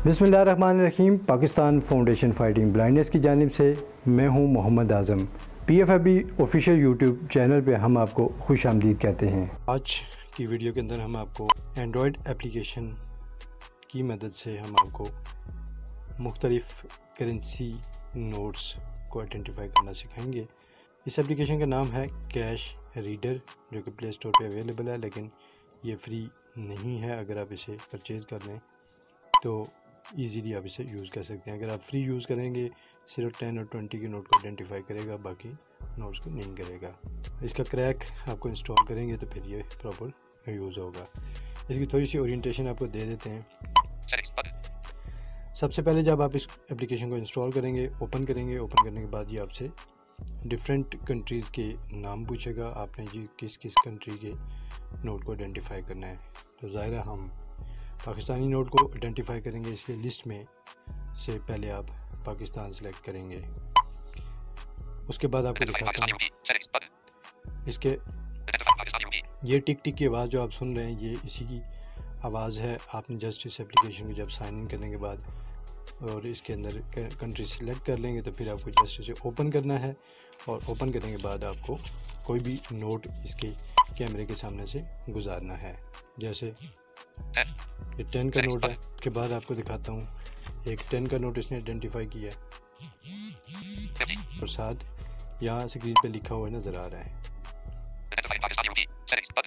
बिस्मिल्लाहिर्रहमानिर्रहीम। Pakistan foundation fighting blindness की जानिब से मैं हूं मोहम्मद आज़म। PFFB ऑफिशियल यूट्यूब चैनल पे हम आपको खुश आमदीद कहते हैं। आज की वीडियो के अंदर हम आपको एंड्रॉयड एप्लीकेशन की मदद से हम आपको मुख्तलिफ़ करेंसी नोट्स को आइडेंटिफाई करना सिखाएंगे। इस एप्लीकेशन का नाम है कैश रीडर, जो कि प्ले स्टोर पे अवेलेबल है, लेकिन ये फ्री नहीं है। अगर आप इसे परचेज़ कर लें तो ईज़िली आप इसे यूज़ कर सकते हैं। अगर आप फ्री यूज़ करेंगे सिर्फ 10 और 20 के नोट को आइडेंटिफाई करेगा, बाकी नोट्स को नहीं करेगा। इसका क्रैक आपको इंस्टॉल करेंगे तो फिर ये प्रॉपर यूज़ होगा। इसकी थोड़ी सी ओरिएंटेशन आपको दे देते हैं। सबसे पहले जब आप इस एप्लीकेशन को इंस्टॉल करेंगे, ओपन करेंगे, ओपन करने के बाद ये आपसे डिफरेंट कंट्रीज़ के नाम पूछेगा। आपने जी किस किस कंट्री के नोट को आइडेंटिफाई करना है। तो ज़ाहिर है हम पाकिस्तानी नोट को आइडेंटिफाई करेंगे, इसलिए लिस्ट में से पहले आप पाकिस्तान सेलेक्ट करेंगे। उसके बाद आपको दिखाता हूँ इसके ये टिक टिक की आवाज़ जो आप सुन रहे हैं, ये इसी की आवाज़ है। आपने जस्ट इस एप्लीकेशन को जब साइन इन करने के बाद और इसके अंदर कंट्री सेलेक्ट कर लेंगे तो फिर आपको जस्ट इसे ओपन करना है, और ओपन करने के बाद आपको कोई भी नोट इसके कैमरे के सामने से गुजारना है। जैसे ये 10 का नोट है। उसके बाद आपको दिखाता हूँ एक 10 का नोट इसने आइडेंटिफाई किया है और साथ यहाँ स्क्रीन पे लिखा हुआ नज़र आ रहा है।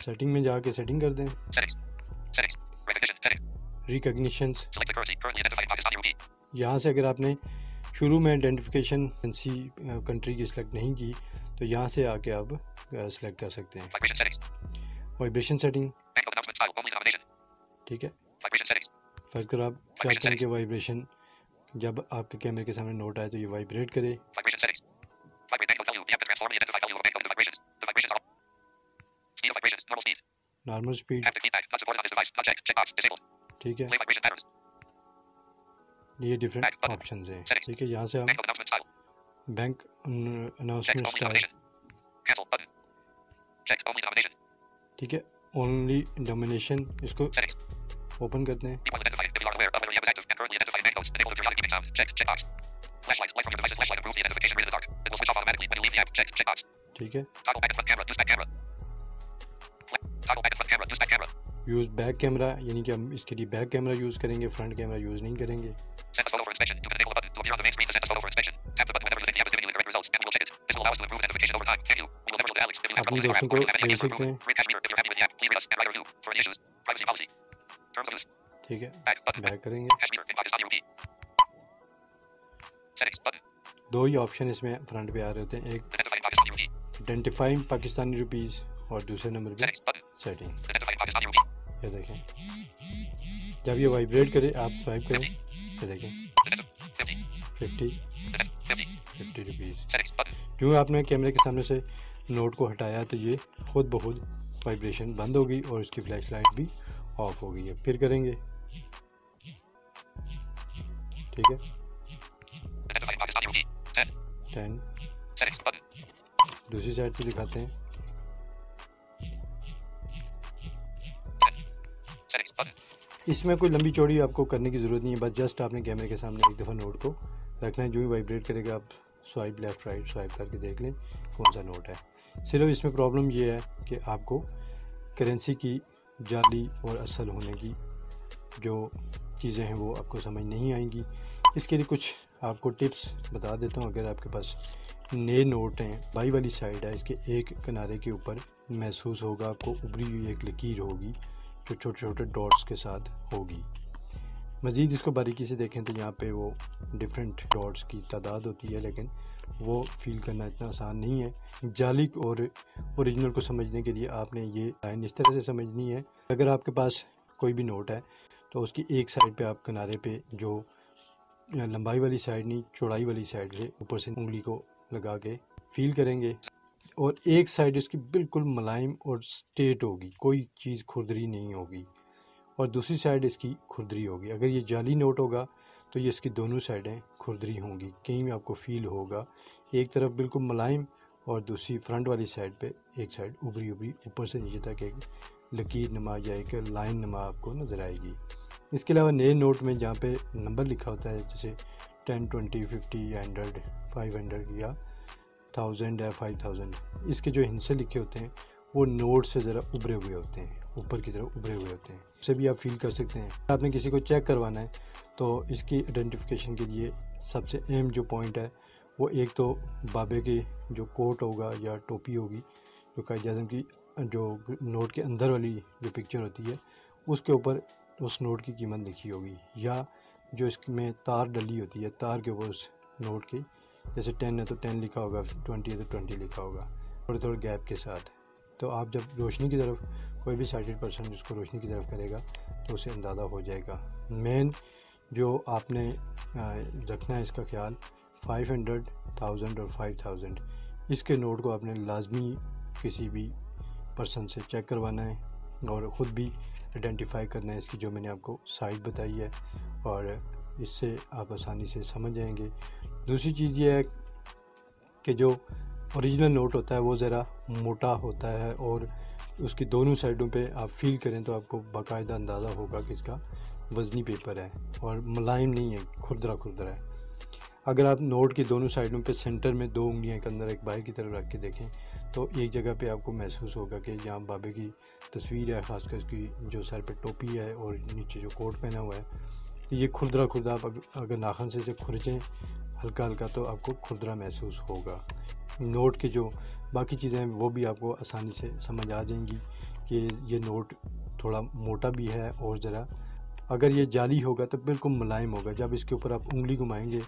सेटिंग में जाके सेटिंग कर दें, रिकॉग्निशंस। यहाँ से अगर आपने शुरू में आइडेंटिफिकेशन कंट्री की सिलेक्ट नहीं की तो यहाँ से आके आप सिलेक्ट कर सकते हैं। वाइब्रेशन सेटिंग, ठीक है। फर्स्ट कर आप चाहते हैं कि वाइब्रेशन जब आपके कैमरे के सामने नोट आए तो ये वाइब्रेट करे। नॉर्मल स्पीड, ठीक है। ये डिफरेंट ऑप्शंस हैं, ठीक है। यहाँ से हम बैंक अनाउंसमेंट स्टाइल, ठीक है। ओनली डोमिनेशन, इसको ओपन करते हैं। ठीक है। यूज़ बैक कैमरा, यानी कि हम इसके लिए बैक कैमरा यूज़ करेंगे, फ्रंट कैमरा यूज़ नहीं करेंगे। अपने दोस्तों को भेज सकते हैं, ठीक है। बैक करेंगे। दो ही ऑप्शन इसमें फ्रंट पे आ रहे होते हैं, एक आइडेंटिफाइंग पाकिस्तानी रुपीज़ और दूसरे नंबर पे सेटिंग। ये देखें, जब ये वाइब्रेट करे आप स्वाइप करें, ये देखें 50 रुपीज़। जो आपने कैमरे के सामने से नोट को हटाया तो ये खुद ब खुद वाइब्रेशन बंद होगी और इसकी फ्लैश लाइट भी ऑफ हो गई है। फिर करेंगे, ठीक है। 10 दूसरी साइड से दिखाते हैं। इसमें कोई लंबी चौड़ी आपको करने की ज़रूरत नहीं है, बस जस्ट आपने कैमरे के सामने एक दफ़ा नोट को रखना है। जो ही वाइब्रेट करेगा आप स्वाइप लेफ़्ट राइट स्वाइप करके देख लें कौन सा नोट है। सिर्फ इसमें प्रॉब्लम ये है कि आपको करेंसी की जाली और असल होने की जो चीज़ें हैं वो आपको समझ नहीं आएंगी। इसके लिए कुछ आपको टिप्स बता देता हूँ। अगर आपके पास नए नोट हैं, बाई वाली साइड है, इसके एक किनारे के ऊपर महसूस होगा आपको उभरी हुई एक लकीर होगी जो छोटे छोटे डॉट्स के साथ होगी। मज़ीद इसको बारीकी से देखें तो यहाँ पे वो डिफरेंट डॉट्स की तादाद होती है, लेकिन वो फील करना इतना आसान नहीं है। जाली और ओरिजिनल को समझने के लिए आपने ये लाइन इस तरह से समझनी है। अगर आपके पास कोई भी नोट है तो उसकी एक साइड पे आप किनारे पे जो लंबाई वाली साइड नहीं चौड़ाई वाली साइड से ऊपर से उंगली को लगा के फील करेंगे, और एक साइड इसकी बिल्कुल मुलायम और स्ट्रेट होगी, कोई चीज़ खुरदरी नहीं होगी, और दूसरी साइड इसकी खुरदरी होगी। अगर ये जाली नोट होगा तो ये इसकी दोनों साइडें खुरदरी होंगी, कहीं में आपको फील होगा। एक तरफ बिल्कुल मुलायम और दूसरी फ्रंट वाली साइड पे एक साइड उभरी ऊपर से नीचे तक एक लकीर नुमा या एक लाइन नुमा आपको नज़र आएगी। इसके अलावा नए नोट में जहाँ पे नंबर लिखा होता है जैसे 10, 20, 50, 100, 500 या 1000 या 5000, इसके जो हिस्से लिखे होते हैं वो नोट से ज़रा उभरे हुए होते हैं, ऊपर की तरफ उभरे हुए होते हैं। इससे भी आप फील कर सकते हैं। आपने किसी को चेक करवाना है तो इसकी आइडेंटिफिकेशन के लिए सबसे अहम जो पॉइंट है वो एक तो बाबे की जो कोट होगा या टोपी होगी, जो कायद आज़म की जो नोट के अंदर वाली जो पिक्चर होती है उसके ऊपर उस नोट की कीमत लिखी होगी, या जो इसमें तार डली होती है तार के ऊपर उस नोट की, जैसे 10 है तो 10 लिखा होगा, 20 है तो 20 लिखा होगा, थोड़े गैप के साथ। तो आप जब रोशनी की तरफ कोई भी साइटेड पर्सन उसको रोशनी की तरफ करेगा तो उसे अंदाज़ा हो जाएगा। मेन जो आपने रखना है इसका ख्याल 500, 1000 और 5000, इसके नोट को आपने लाजमी किसी भी पर्सन से चेक करवाना है और ख़ुद भी आइडेंटिफाई करना है इसकी जो मैंने आपको साइट बताई है, और इससे आप आसानी से समझ जाएंगे। दूसरी चीज़ ये है कि जो ओरिजिनल नोट होता है वो ज़रा मोटा होता है और उसकी दोनों साइडों पे आप फील करें तो आपको बाकायदा अंदाज़ा होगा कि इसका वज़नी पेपर है और मुलायम नहीं है, खुरदरा है। अगर आप नोट की दोनों साइडों पे सेंटर में 2 उंगलियां के अंदर एक बाहर की तरफ रख के देखें तो एक जगह पे आपको महसूस होगा कि यहाँ बाबे की तस्वीर है, ख़ासकर इसकी जो सर पे टोपी है और नीचे जो कोट पहना हुआ है, तो ये खुरदरा आप अगर नाखून से खुरचें हल्का हल्का तो आपको खुरदरा महसूस होगा। नोट की जो बाकी चीज़ें हैं वो भी आपको आसानी से समझ आ जाएंगी कि ये नोट थोड़ा मोटा भी है और ज़रा अगर ये जाली होगा तो बिल्कुल मुलायम होगा। जब इसके ऊपर आप उंगली घुमाएंगे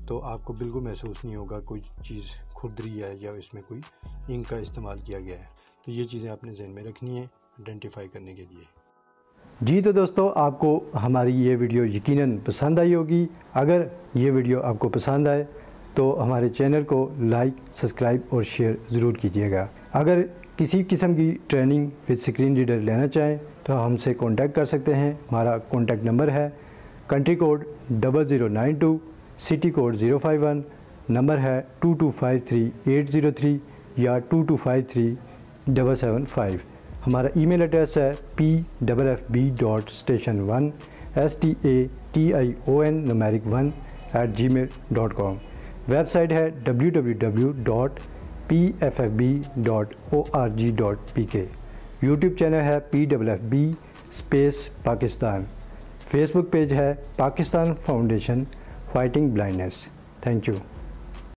तो आपको बिल्कुल महसूस नहीं होगा कोई चीज़ खुरदरी है या इसमें कोई इंक का इस्तेमाल किया गया है। तो ये चीज़ें आपने ज़हन में रखनी है आइडेंटिफाई करने के लिए। जी तो दोस्तों, आपको हमारी ये वीडियो यकीनन पसंद आई होगी। अगर ये वीडियो आपको पसंद आए तो हमारे चैनल को लाइक, सब्सक्राइब और शेयर ज़रूर कीजिएगा। अगर किसी किस्म की ट्रेनिंग विद स्क्रीन रीडर लेना चाहें तो हमसे कांटेक्ट कर सकते हैं। हमारा कांटेक्ट नंबर है country code 0092, city code 051, number है 2253803 या 2253775। हमारा ईमेल एड्रेस है pffb.station1 वेबसाइट है www.pffb.org.pk। यूट्यूब चैनल है PFFB पाकिस्तान। फेसबुक पेज है Pakistan foundation fighting blindness. Thank you.